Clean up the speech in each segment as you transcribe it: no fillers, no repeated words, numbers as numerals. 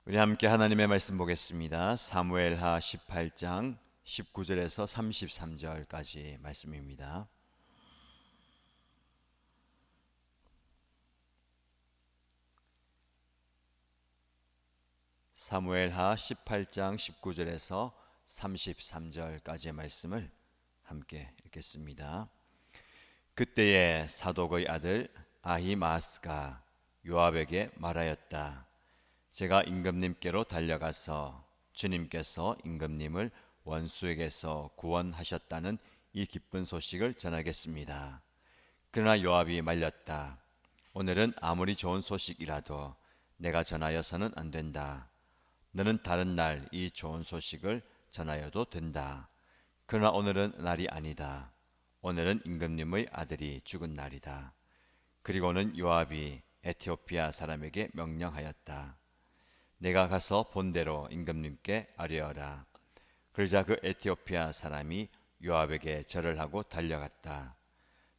우리 함께 하나님의 말씀 보겠습니다. 사무엘하 18장 19절에서 33절까지 말씀입니다. 사무엘하 18장 19절에서 33절까지의 말씀을 함께 읽겠습니다. 그때에 사독의 아들 아히마스가 요압에게 말하였다. 제가 임금님께로 달려가서 주님께서 임금님을 원수에게서 구원하셨다는 이 기쁜 소식을 전하겠습니다. 그러나 요압이 말렸다. 오늘은 아무리 좋은 소식이라도 내가 전하여서는 안 된다. 너는 다른 날 이 좋은 소식을 전하여도 된다. 그러나 오늘은 날이 아니다. 오늘은 임금님의 아들이 죽은 날이다. 그리고는 요압이 에티오피아 사람에게 명령하였다. 내가 가서 본대로 임금님께 아뢰어라. 그러자 그 에티오피아 사람이 요압에게 절을 하고 달려갔다.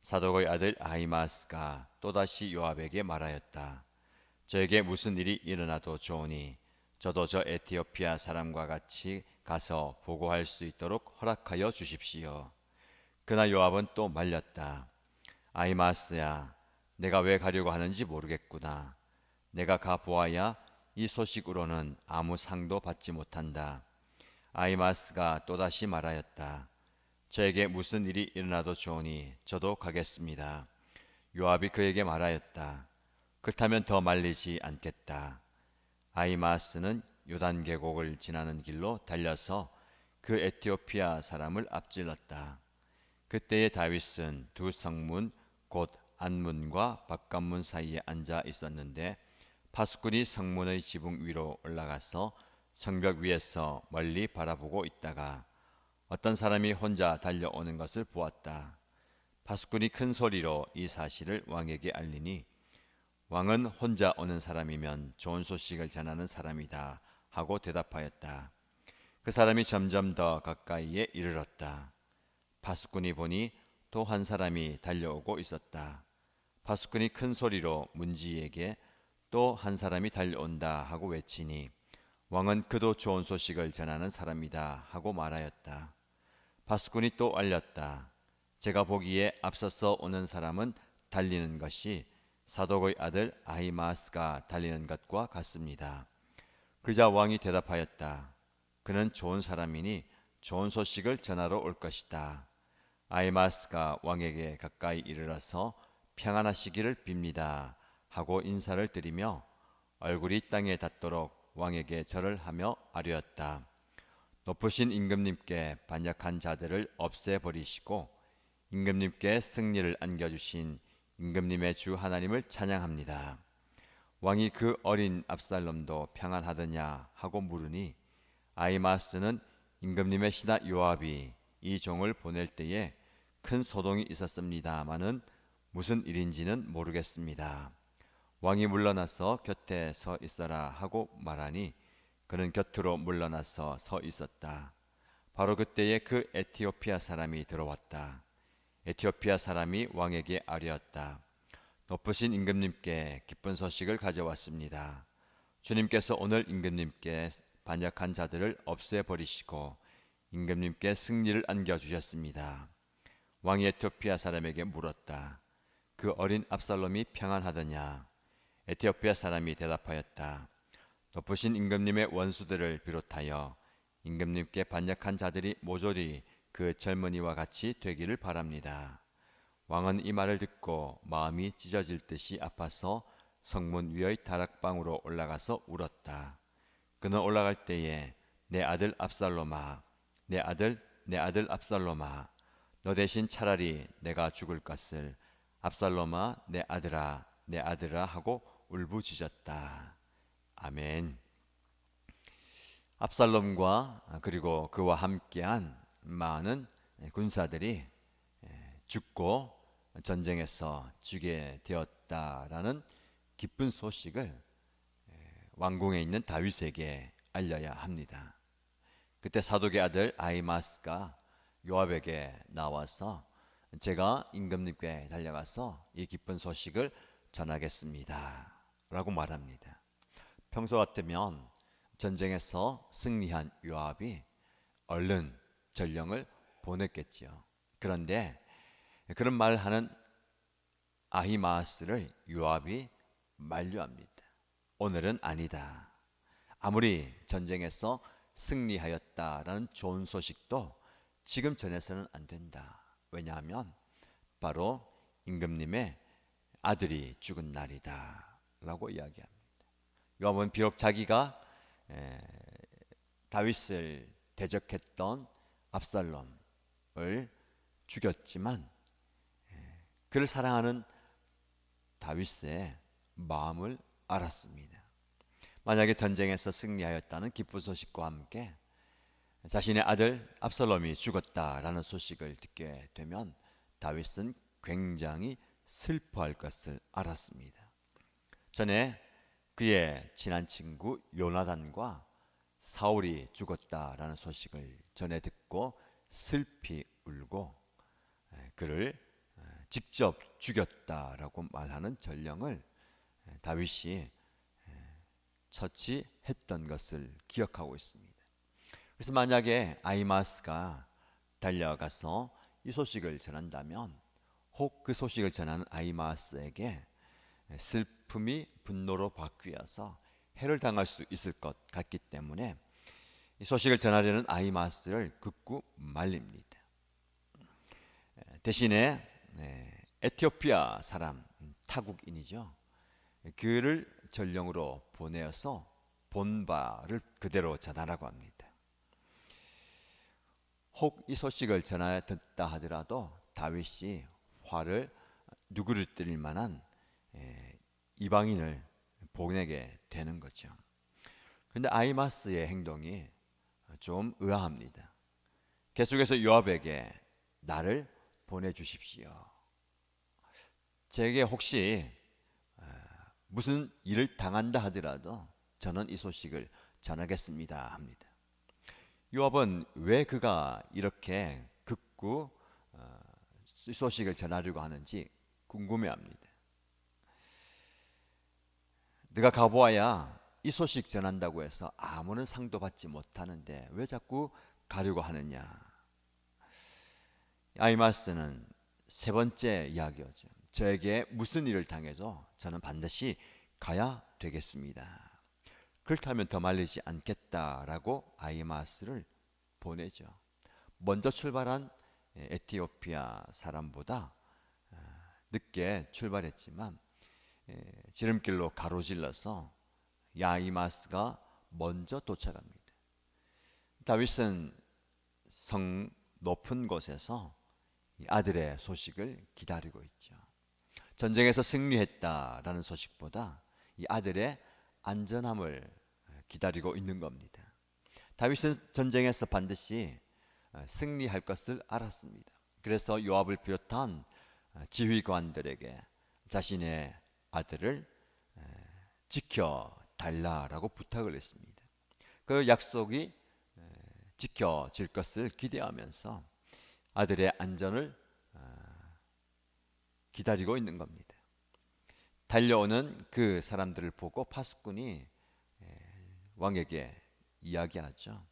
사독의 아들 아히마스가 또다시 요압에게 말하였다. 저에게 무슨 일이 일어나도 좋으니 저도 저 에티오피아 사람과 같이 가서 보고할 수 있도록 허락하여 주십시오. 그러나 요압은 또 말렸다. 아히마스야, 내가 왜 가려고 하는지 모르겠구나. 내가 가 보아야 이 소식으로는 아무 상도 받지 못한다. 아히마스가 또다시 말하였다. 저에게 무슨 일이 일어나도 좋으니 저도 가겠습니다. 요압이 그에게 말하였다. 그렇다면 더 말리지 않겠다. 아히마스는 요단 계곡을 지나는 길로 달려서 그 에티오피아 사람을 앞질렀다. 그때의 다윗은 두 성문 곧 안문과 바깥문 사이에 앉아 있었는데 파수꾼이 성문의 지붕 위로 올라가서 성벽 위에서 멀리 바라보고 있다가 어떤 사람이 혼자 달려오는 것을 보았다. 파수꾼이 큰 소리로 이 사실을 왕에게 알리니 왕은 혼자 오는 사람이면 좋은 소식을 전하는 사람이다 하고 대답하였다. 그 사람이 점점 더 가까이에 이르렀다. 파수꾼이 보니 또 한 사람이 달려오고 있었다. 파수꾼이 큰 소리로 문지에게 또 한 사람이 달려온다 하고 외치니 왕은 그도 좋은 소식을 전하는 사람이다 하고 말하였다. 파수꾼이 또 알렸다. 제가 보기에 앞서서 오는 사람은 달리는 것이 사독의 아들 아히마스가 달리는 것과 같습니다. 그러자 왕이 대답하였다. 그는 좋은 사람이니 좋은 소식을 전하러 올 것이다. 아히마스가 왕에게 가까이 이르러서 평안하시기를 빕니다 하고 인사를 드리며 얼굴이 땅에 닿도록 왕에게 절을 하며 아뢰었다. 높으신 임금님께 반역한 자들을 없애버리시고 임금님께 승리를 안겨주신 임금님의 주 하나님을 찬양합니다. 왕이 그 어린 압살롬도 평안하더냐 하고 물으니 아히마스는 임금님의 신하 요압이 이 종을 보낼 때에 큰 소동이 있었습니다마는 무슨 일인지는 모르겠습니다. 왕이 물러나서 곁에 서 있어라 하고 말하니 그는 곁으로 물러나서 서 있었다. 바로 그때에 그 에티오피아 사람이 들어왔다. 에티오피아 사람이 왕에게 아뢰었다. 높으신 임금님께 기쁜 소식을 가져왔습니다. 주님께서 오늘 임금님께 반역한 자들을 없애버리시고 임금님께 승리를 안겨주셨습니다. 왕이 에티오피아 사람에게 물었다. 그 어린 압살롬이 평안하더냐? 에티오피아 사람이 대답하였다. 높으신 임금님의 원수들을 비롯하여 임금님께 반역한 자들이 모조리 그 젊은이와 같이 되기를 바랍니다. 왕은 이 말을 듣고 마음이 찢어질 듯이 아파서 성문 위의 다락방으로 올라가서 울었다. 그는 올라갈 때에 내 아들 압살롬아, 내 아들 압살롬아, 너 대신 차라리 내가 죽을 것을 압살롬아 내 아들아 하고 울부짖었다. 아멘. 압살롬과 그리고 그와 함께한 많은 군사들이 죽고 전쟁에서 죽게 되었다라는 기쁜 소식을 왕궁에 있는 다윗에게 알려야 합니다. 그때 사독의 아들 아히마스가 요압에게 나와서 제가 임금님께 달려가서 이 기쁜 소식을 전하겠습니다 라고 말합니다. 평소 같으면 전쟁에서 승리한 요압이 얼른 전령을 보냈겠지요. 그런데 그런 말을 하는 아히마아스를 요압이 만류합니다. 오늘은 아니다. 아무리 전쟁에서 승리하였다라는 좋은 소식도 지금 전해서는 안 된다. 왜냐하면 바로 임금님의 아들이 죽은 날이다 라고 이야기합니다. 요압은 비록 자기가 다윗을 대적했던 압살롬을 죽였지만 그를 사랑하는 다윗의 마음을 알았습니다. 만약에 전쟁에서 승리하였다는 기쁜 소식과 함께 자신의 아들 압살롬이 죽었다라는 소식을 듣게 되면 다윗은 굉장히 슬퍼할 것을 알았습니다. 전에 그의 친한 친구 요나단과 사울이 죽었다라는 소식을 전해 듣고 슬피 울고 그를 직접 죽였다라고 말하는 전령을 다윗이 처치했던 것을 기억하고 있습니다. 그래서 만약에 아히마스가 달려가서 이 소식을 전한다면 혹 그 소식을 전하는 아히마스에게 슬픔이 분노로 바뀌어서 해를 당할 수 있을 것 같기 때문에 이 소식을 전하려는 아히마스를 극구 말립니다. 대신에 에티오피아 사람 타국인이죠. 그를 전령으로 보내어서 본바를 그대로 전하라고 합니다. 혹 이 소식을 전하여 듣다 하더라도 다윗이 화를 누그러뜨릴 만한 이방인을 보내게 되는 거죠. 그런데 아히마스의 행동이 좀 의아합니다. 계속해서 요압에게 나를 보내주십시오. 제게 혹시 무슨 일을 당한다 하더라도 저는 이 소식을 전하겠습니다 합니다. 요압은 왜 그가 이렇게 극구 이 소식을 전하려고 하는지 궁금해합니다. 네가 가보아야 이 소식 전한다고 해서 아무런 상도 받지 못하는데 왜 자꾸 가려고 하느냐. 아히마스는 세 번째 이야기였죠. 저에게 무슨 일을 당해도 저는 반드시 가야 되겠습니다. 그렇다면 더 말리지 않겠다라고 아히마스를 보내죠. 먼저 출발한 에티오피아 사람보다 늦게 출발했지만 지름길로 가로질러서 아히마스가 먼저 도착합니다. 다윗은 성 높은 곳에서 아들의 소식을 기다리고 있죠. 전쟁에서 승리했다라는 소식보다 이 아들의 안전함을 기다리고 있는 겁니다. 다윗은 전쟁에서 반드시 승리할 것을 알았습니다. 그래서 요압을 비롯한 지휘관들에게 자신의 아들을 지켜달라라고 부탁을 했습니다. 그 약속이 지켜질 것을 기대하면서 아들의 안전을 기다리고 있는 겁니다. 달려오는 그 사람들을 보고 파수꾼이 왕에게 이야기하죠.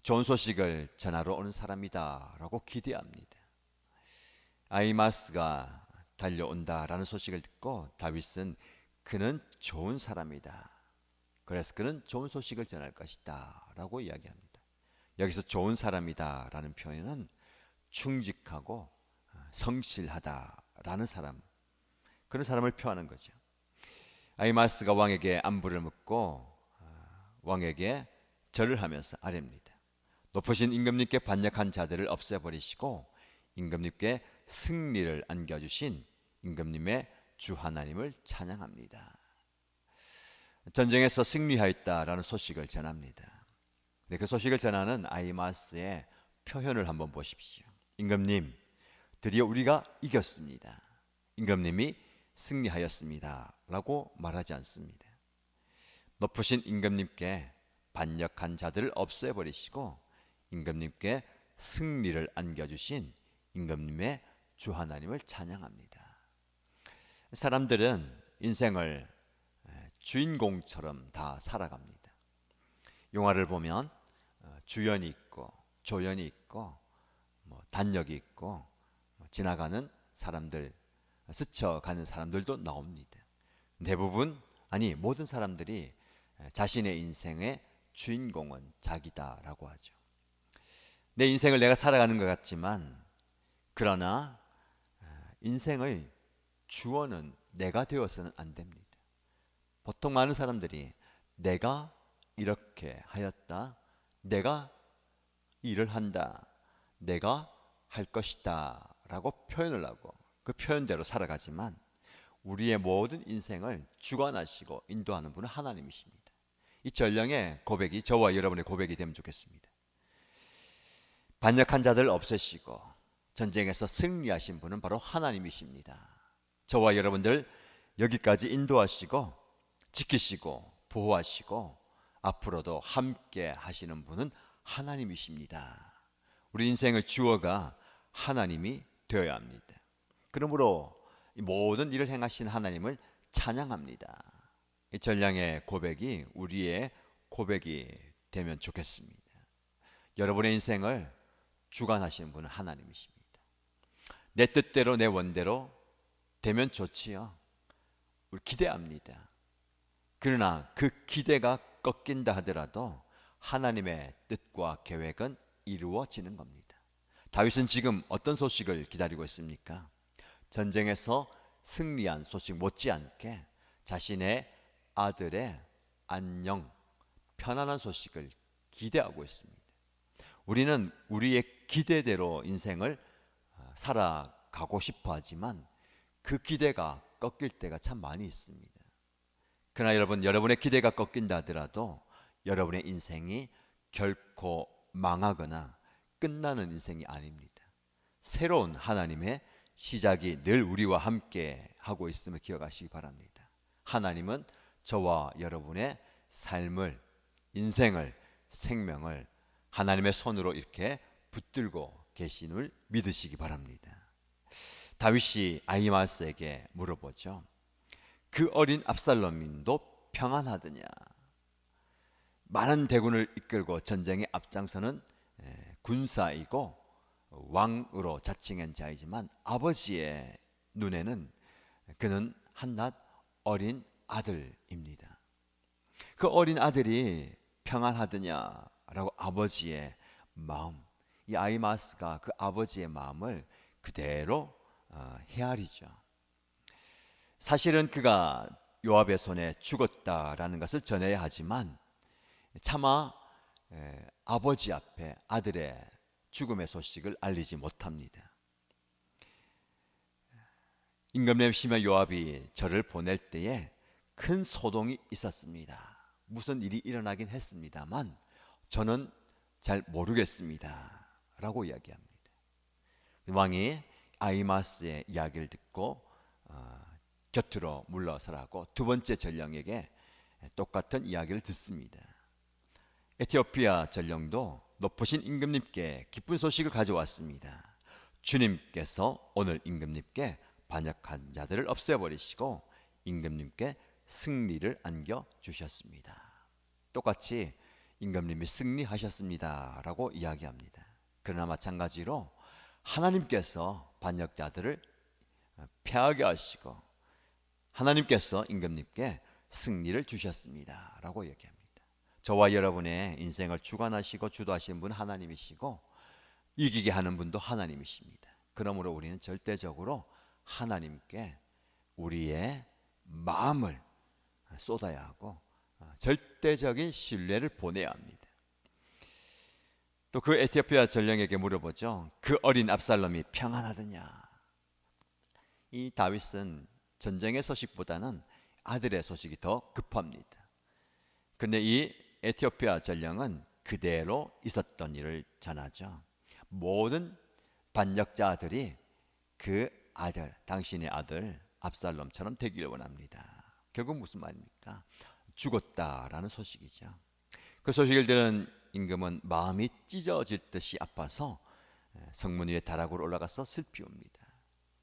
좋은 소식을 전하러 오는 사람이다 라고 기대합니다. 아히마스가 달려온다라는 소식을 듣고 다윗은 그는 좋은 사람이다. 그래서 그는 좋은 소식을 전할 것이다 라고 이야기합니다. 여기서 좋은 사람이다 라는 표현은 충직하고 성실하다라는 사람, 그런 사람을 표하는 거죠. 아히마스가 왕에게 안부를 묻고 왕에게 절을 하면서 아뢰입니다. 높으신 임금님께 반역한 자들을 없애버리시고 임금님께 승리를 안겨주신 임금님의 주 하나님을 찬양합니다. 전쟁에서 승리하였다라는 소식을 전합니다. 그 소식을 전하는 아히마스의 표현을 한번 보십시오. 임금님, 드디어 우리가 이겼습니다. 임금님이 승리하였습니다 라고 말하지 않습니다. 높으신 임금님께 반역한 자들을 없애버리시고 임금님께 승리를 안겨주신 임금님의 주 하나님을 찬양합니다. 사람들은 인생을 주인공처럼 다 살아갑니다. 영화를 보면 주연이 있고 조연이 있고 단역이 있고 지나가는 사람들, 스쳐가는 사람들도 나옵니다. 대부분, 아니 모든 사람들이 자신의 인생의 주인공은 자기다라고 하죠. 내 인생을 내가 살아가는 것 같지만, 그러나 인생의 주어는 내가 되어서는 안 됩니다. 보통 많은 사람들이 내가 이렇게 하였다, 내가 일을 한다, 내가 할 것이다 라고 표현을 하고 그 표현대로 살아가지만, 우리의 모든 인생을 주관하시고 인도하는 분은 하나님이십니다. 이 전령의 고백이 저와 여러분의 고백이 되면 좋겠습니다. 반역한 자들 없애시고 전쟁에서 승리하신 분은 바로 하나님이십니다. 저와 여러분들 여기까지 인도하시고 지키시고 보호하시고 앞으로도 함께 하시는 분은 하나님이십니다. 우리 인생의 주어가 하나님이 되어야 합니다. 그러므로 모든 일을 행하신 하나님을 찬양합니다. 이 전령의 고백이 우리의 고백이 되면 좋겠습니다. 여러분의 인생을 주관하시는 분은 하나님이십니다. 내 뜻대로 내 원대로 되면 좋지요. 우리 기대합니다. 그러나 그 기대가 꺾인다 하더라도 하나님의 뜻과 계획은 이루어지는 겁니다. 다윗은 지금 어떤 소식을 기다리고 있습니까? 전쟁에서 승리한 소식 못지않게 자신의 아들의 안녕, 편안한 소식을 기대하고 있습니다. 우리는 우리의 기대대로 인생을 살아가고 싶어 하지만 그 기대가 꺾일 때가 참 많이 있습니다. 그러나 여러분의 기대가 꺾인다 하더라도 여러분의 인생이 결코 망하거나 끝나는 인생이 아닙니다. 새로운 하나님의 시작이 늘 우리와 함께 하고 있음을 기억하시기 바랍니다. 하나님은 저와 여러분의 삶을, 인생을, 생명을 하나님의 손으로 이렇게 붙들고 계심을 믿으시기 바랍니다. 다윗이 아히마스에게 물어보죠. 그 어린 압살롬도 평안하더냐? 많은 대군을 이끌고 전쟁에 앞장서는 군사이고 왕으로 자칭한 자이지만 아버지의 눈에는 그는 한낱 어린 아들입니다. 그 어린 아들이 평안하더냐라고 아버지의 마음, 이 아히마스가 그 아버지의 마음을 그대로 헤아리죠. 사실은 그가 요압의 손에 죽었다라는 것을 전해야 하지만 차마 아버지 앞에 아들의 죽음의 소식을 알리지 못합니다. 임금님 시므 요압이 저를 보낼 때에 큰 소동이 있었습니다. 무슨 일이 일어나긴 했습니다만 저는 잘 모르겠습니다 라고 이야기합니다. 왕이 아히마스의 이야기를 듣고 곁으로 물러서라고 두 번째 전령에게 똑같은 이야기를 듣습니다. 에티오피아 전령도 높으신 임금님께 기쁜 소식을 가져왔습니다. 주님께서 오늘 임금님께 반역한 자들을 없애버리시고 임금님께 승리를 안겨주셨습니다. 똑같이 임금님이 승리하셨습니다 라고 이야기합니다. 그러나 마찬가지로 하나님께서 반역자들을 패하게 하시고 하나님께서 임금님께 승리를 주셨습니다 라고 얘기합니다. 저와 여러분의 인생을 주관하시고 주도하시는 분은 하나님이시고 이기게 하는 분도 하나님이십니다. 그러므로 우리는 절대적으로 하나님께 우리의 마음을 쏟아야 하고 절대적인 신뢰를 보내야 합니다. 또 그 에티오피아 전령에게 물어보죠. 그 어린 압살롬이 평안하더냐? 이 다윗은 전쟁의 소식보다는 아들의 소식이 더 급합니다. 그런데 이 에티오피아 전령은 그대로 있었던 일을 전하죠. 모든 반역자들이 그 아들, 당신의 아들 압살롬처럼 되기를 원합니다. 결국 무슨 말입니까? 죽었다라는 소식이죠. 그 소식을 들은 임금은 마음이 찢어질 듯이 아파서 성문 위에 다락으로 올라가서 슬피 웁니다.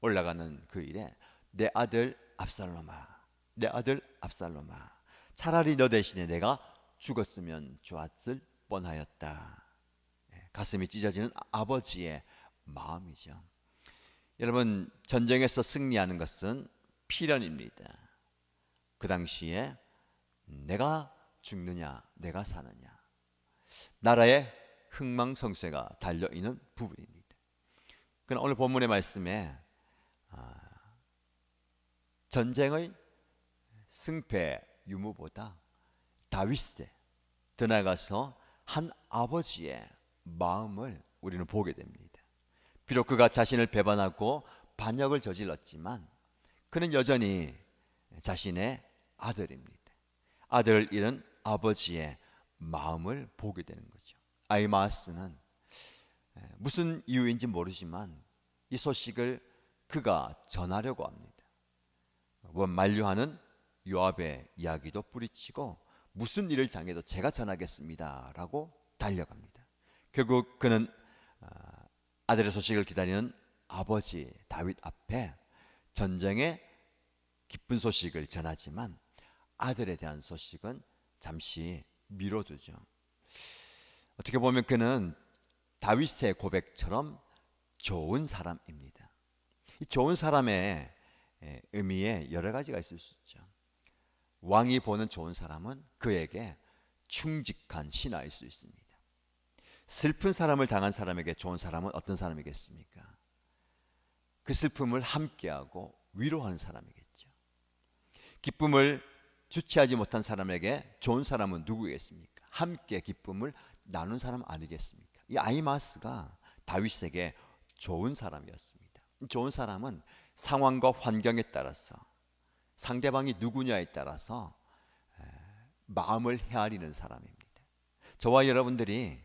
올라가는 그 일에 내 아들 압살롬아, 내 아들 압살롬아, 차라리 너 대신에 내가 죽었으면 좋았을 뻔하였다. 가슴이 찢어지는 아버지의 마음이죠. 여러분, 전쟁에서 승리하는 것은 필연입니다. 그 당시에 내가 죽느냐 내가 사느냐, 나라의 흥망성쇠가 달려있는 부분입니다. 그러나 오늘 본문의 말씀에 전쟁의 승패 유무보다 다윗에 더 나아가서 한 아버지의 마음을 우리는 보게 됩니다. 비록 그가 자신을 배반하고 반역을 저질렀지만 그는 여전히 자신의 아들입니다. 아들을 잃은 아버지의 마음을 보게 되는 거죠. 아히마아스는 무슨 이유인지 모르지만 이 소식을 그가 전하려고 합니다. 만류하는 요압의 이야기도 뿌리치고 무슨 일을 당해도 제가 전하겠습니다 라고 달려갑니다. 결국 그는 아들의 소식을 기다리는 아버지 다윗 앞에 전쟁의 기쁜 소식을 전하지만 아들에 대한 소식은 잠시 미뤄두죠. 어떻게 보면 그는 다윗의 고백처럼 좋은 사람입니다. 이 좋은 사람의 의미에 여러 가지가 있을 수 있죠. 왕이 보는 좋은 사람은 그에게 충직한 신하일 수 있습니다. 슬픈 사람을 당한 사람에게 좋은 사람은 어떤 사람이겠습니까? 그 슬픔을 함께하고 위로하는 사람이겠죠. 기쁨을 주체하지 못한 사람에게 좋은 사람은 누구겠습니까? 함께 기쁨을 나눈 사람 아니겠습니까? 이 아히마아스가 다윗에게 좋은 사람이었습니다. 좋은 사람은 상황과 환경에 따라서, 상대방이 누구냐에 따라서 마음을 헤아리는 사람입니다. 저와 여러분들이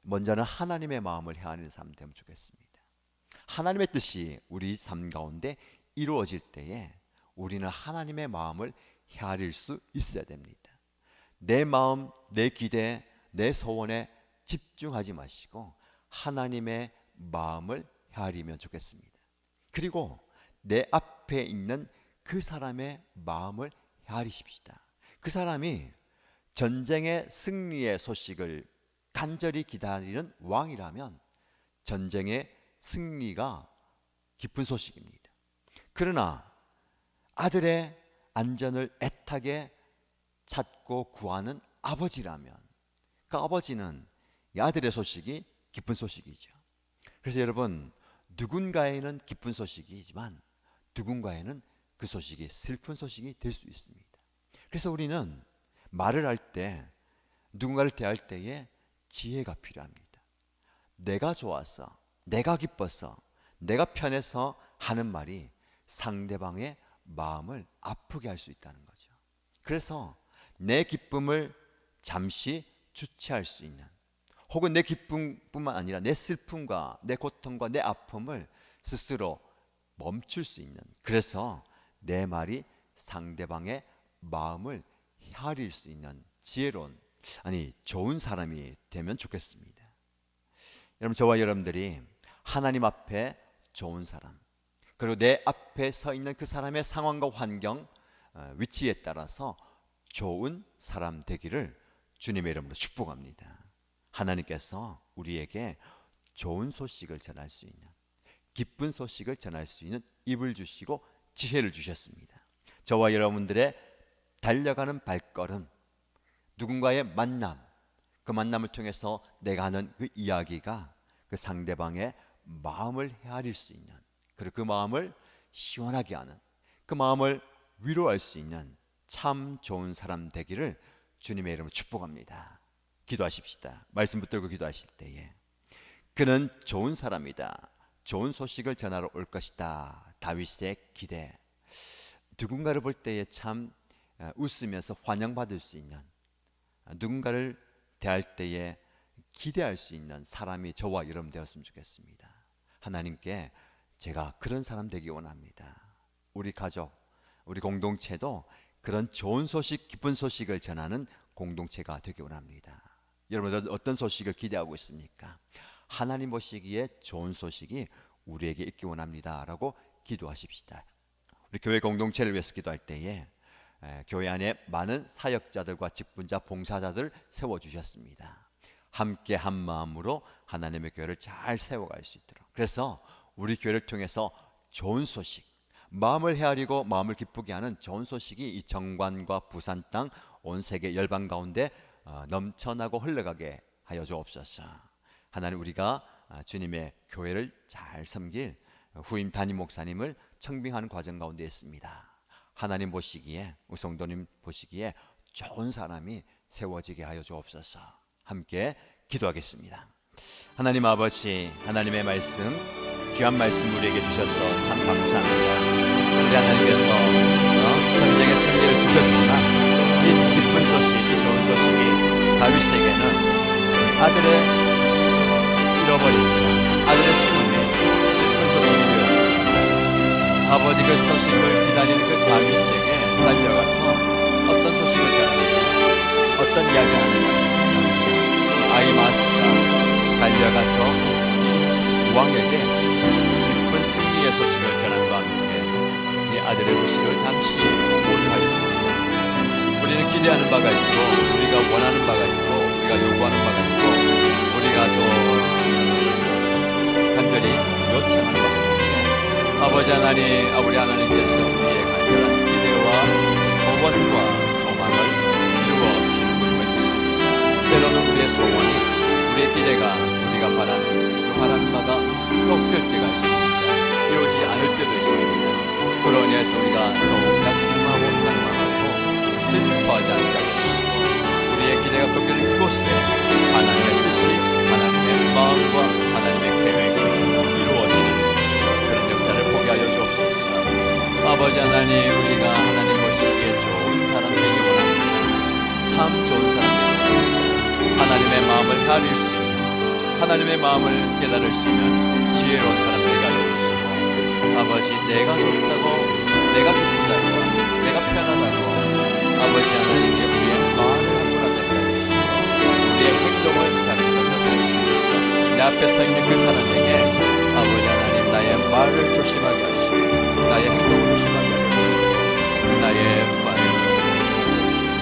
먼저는 하나님의 마음을 헤아리는 사람 되면 좋겠습니다. 하나님의 뜻이 우리 삶 가운데 이루어질 때에 우리는 하나님의 마음을 헤아릴 수 있어야 됩니다. 내 마음, 내 기대, 내 소원에 집중하지 마시고 하나님의 마음을 헤아리면 좋겠습니다. 그리고 내 앞에 있는 그 사람의 마음을 헤아리십시다. 그 사람이 전쟁의 승리의 소식을 간절히 기다리는 왕이라면 전쟁의 승리가 기쁜 소식입니다. 그러나 아들의 안전을 애타게 찾고 구하는 아버지라면 그 아버지는 이 아들의 소식이 기쁜 소식이죠. 그래서 여러분, 누군가에는 기쁜 소식이지만 누군가에는 그 소식이 슬픈 소식이 될 수 있습니다. 그래서 우리는 말을 할 때, 누군가를 대할 때에 지혜가 필요합니다. 내가 좋아서, 내가 기뻐서, 내가 편해서 하는 말이 상대방의 마음을 아프게 할 수 있다는 거죠. 그래서 내 기쁨을 잠시 주체할 수 있는, 혹은 내 기쁨뿐만 아니라 내 슬픔과 내 고통과 내 아픔을 스스로 멈출 수 있는, 그래서 내 말이 상대방의 마음을 헤아릴 수 있는 지혜로운, 좋은 사람이 되면 좋겠습니다. 여러분, 저와 여러분들이 하나님 앞에 좋은 사람, 그리고 내 앞에 서 있는 그 사람의 상황과 환경, 위치에 따라서 좋은 사람 되기를 주님의 이름으로 축복합니다. 하나님께서 우리에게 좋은 소식을 전할 수 있는, 기쁜 소식을 전할 수 있는 입을 주시고 지혜를 주셨습니다. 저와 여러분들의 달려가는 발걸음, 누군가의 만남, 그 만남을 통해서 내가 하는 그 이야기가 그 상대방의 마음을 헤아릴 수 있는, 그리고 그 마음을 시원하게 하는, 그 마음을 위로할 수 있는 참 좋은 사람 되기를 주님의 이름으로 축복합니다. 기도하십시다. 말씀 붙들고 기도하실 때에 그는 좋은 사람이다, 좋은 소식을 전하러 올 것이다, 다윗의 기대, 누군가를 볼 때에 참 웃으면서 환영받을 수 있는, 누군가를 대할 때에 기대할 수 있는 사람이 저와 여러분 되었으면 좋겠습니다. 하나님께 제가 그런 사람 되기 원합니다. 우리 가족, 우리 공동체도 그런 좋은 소식, 기쁜 소식을 전하는 공동체가 되기 원합니다. 여러분, 어떤 소식을 기대하고 있습니까? 하나님 보시기에 좋은 소식이 우리에게 있기 원합니다 라고 기도하십시다. 우리 교회 공동체를 위해서 기도할 때에 교회 안에 많은 사역자들과 직분자, 봉사자들 세워주셨습니다. 함께 한 마음으로 하나님의 교회를 잘 세워갈 수 있도록. 그래서 우리 교회를 통해서 좋은 소식, 마음을 헤아리고 마음을 기쁘게 하는 좋은 소식이 이 정관과 부산 땅 온 세계 열방 가운데 넘쳐나고 흘러가게 하여 주옵소서. 하나님, 우리가 주님의 교회를 잘 섬길 후임 담임 목사님을 청빙하는 과정 가운데 있습니다. 하나님 보시기에, 우성도님 보시기에 좋은 사람이 세워지게 하여 주옵소서. 함께 기도하겠습니다. 하나님 아버지, 하나님의 말씀, 귀한 말씀 우리에게 주셔서 참 감사합니다. 우리 하나님께서 전쟁의 승리를 주셨지만 이 기쁜 소식, 이 좋은 소식이 다윗에게는 아들의 잃어버린 아들의 죽음이 슬픈 소식이 되었습니다. 아버지 그 소식을 기다리는 그 다윗에게 달려가서 어떤 소식을 전합니까? 어떤 이야기를 하는가? 아히마스가 달려가서 이 왕에게 기쁜 승리의 소식을 전함과 함께 이 아들의 소식을 잠시 보류하였습니다. 우리는 기대하는 바가 있고, 우리가 원하는 바가 있고, 우리가 요구하는 바가 있고, 우리가 또 간절히 요청하는 바가 있는데, 아버지 하나님, 우리 하나님께서 우리의 간절한 기대와 소원과 소망을 이루어 주시는 분을 믿습니다. 때로는 우리의 소원이, 우리의 기대가, 우리가 바라는 그 바라는 바가 꺾일 때가 있습니다. 이루어지지 않을 때도 있습니다. 그러니 해서 우리가 더욱 낙심하고 낙망하고 슬퍼하지 않게 하시고, 우리의 기대가 꺾이는 그곳에 하나님의 뜻이, 하나님의 마음과 하나님의 계획이 이루어지는 그런 역사를 보게 하여 주옵소서. 아버지 하나님, 우리가 하나님 보시기에 좋은 사람 되기 원합니다. 참 좋은 사람 되기 원합니다. 하나님의 마음을 헤아릴 수 있는, 하나님의 마음을 깨달을 수 있는 지혜로운 사람 되게 하여 주시고, 아버지, 내가 좋다고, 내가 기쁘다고, 내가 편하다고 아버지 하나님께 우리의 마음을 함부하게 하시고, 우리의 행동을 가르쳐서 내 앞에 서 있는 그 사람에게 아버지 하나님, 나의 말을 조심하게 하시고, 나의 행동을 조심하게 하시고, 나의 말을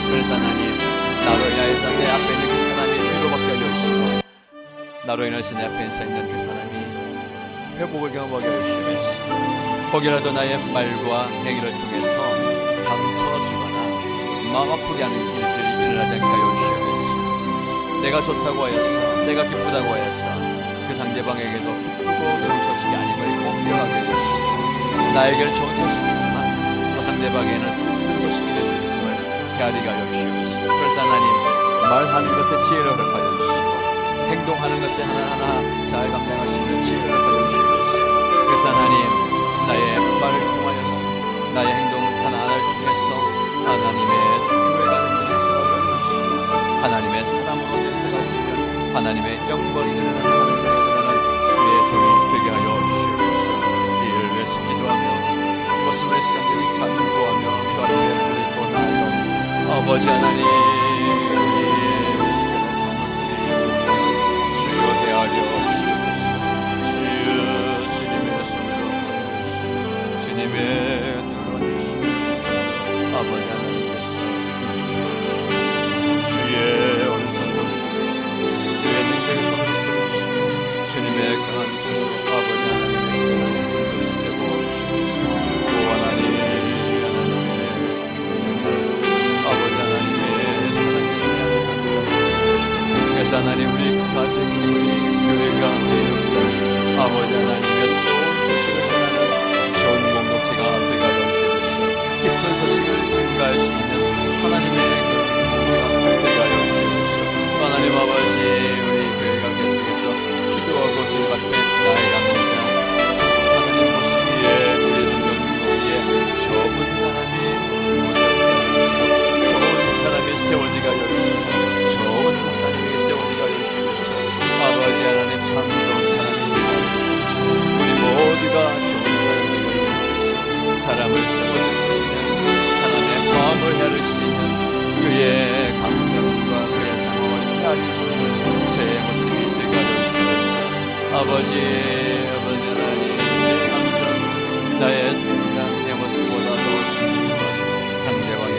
그래서 하나님, 나로 인하여서 내 앞에 있는 그 사람이 위로받게 하여 주시고, 나로 인해서 내 앞에 서 있는 그 사람이 회복을 경험하게 하여 주시옵소서. 혹여라도 나의 말과 행위를 통해서 상처 주거나 마음 아프게 하는 일들이 일어나지 않게 하여 주시옵소서. 내가 좋다고 하여서, 내가 기쁘다고 하여서 그 상대방에게도 기쁘고 좋은 소식이 아닌 걸 공평하게 해주시고, 나에게는 좋은 소식이지만 또 상대방에게는 슬픈 소식이 될 수 있음을 헤아리게 하여 주시옵소서. 그래서 하나님, 말하는 것에 지혜를 허락하여 주시고, 행동하는 것에 하나하나 잘 감당할 수 있는 지혜를 허락하여 주시옵소서. 그래서 하나님, 나의 말을 통하여서, 나의 행동 하나하나를 통해서 하나님의 교회가 되어서가게 해주시고, 하나님의 사람으로 되어서갈 수 있는, 하나님의 영광이 드러나는 주의 종이 되게 하여 주시옵소서. 이 일을 위해서 기도하며 이것을 위해서 간구하며 주 앞에 드리고 나아가옵니다. 아버지 하나님, 주여 대하여 주님의 눈을 주시고, 아버지 하나님께서 주의 온선을, 주의 능력의 손을 들으시고, 주님의 강한 손으로 아버지 하나님의 눈을 세워주시고, 또 하나님, 아버지 하나님의 사랑의 그래서 하나님, 우리 가정, 우리 교회가 아버지 하나님의 좋은 소식을 전하는 좋은 공동체가 되게 하여 주시옵소서. 기쁜 소식을 증가할 수 있는 하나님의 교회가 되게 하여 주시옵소서. 하나님 아버지, 우리 교회가 계속해서 기도하고 주님 앞에 나아갑니다. 하나님 보시기에 우리 성도의 좋은 사람이 세워지게 하여 주시고, 좋은 목사님에게 세워지게 하여 주시옵소서. 아버지 하나님, 참 좋은 사람이 되게 하여 주시옵소서. 우리 모두가 좋은 사람이 되게 하여 주시옵소서. 사람을 세워줄 수 있는, 사람의 마음을 헤아릴 수 있는 그의 감정과 그의 상황을 헤아릴 수 있는 제 모습이 되게 하여 주시옵소서. 아버지 하나님, 내 감정, 나의 생각, 내 모습보다 더 중요한 상대방의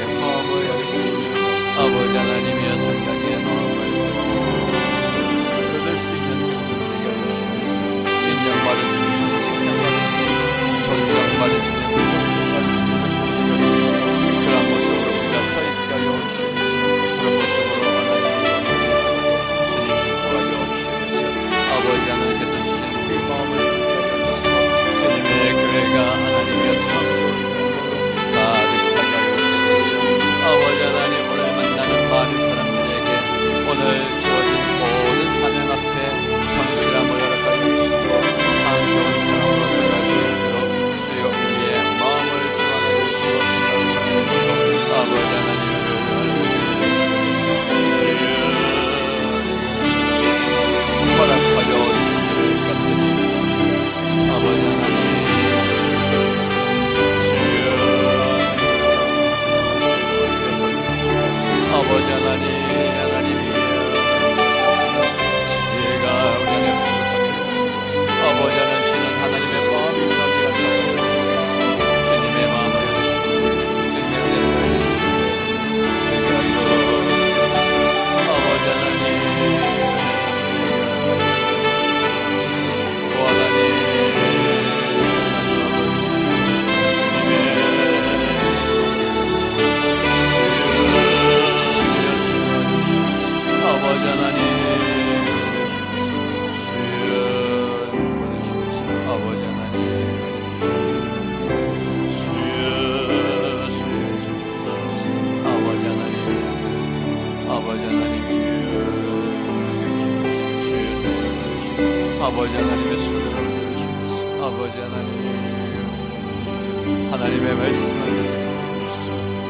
아버지 하나님 주여 보내주옵소서. 아버지 하나님 주여 아버지 하나님 아버지 하나님 아버지 하나님의 손을 올려주시옵소서. 아버지 하나님 하나님의 말씀을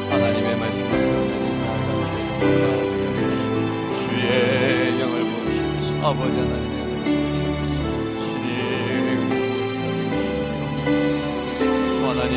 하나님의 말씀을 주의 영을 보시옵소서. 아버지 하나님의 영을 보시옵소서. 주님 하나님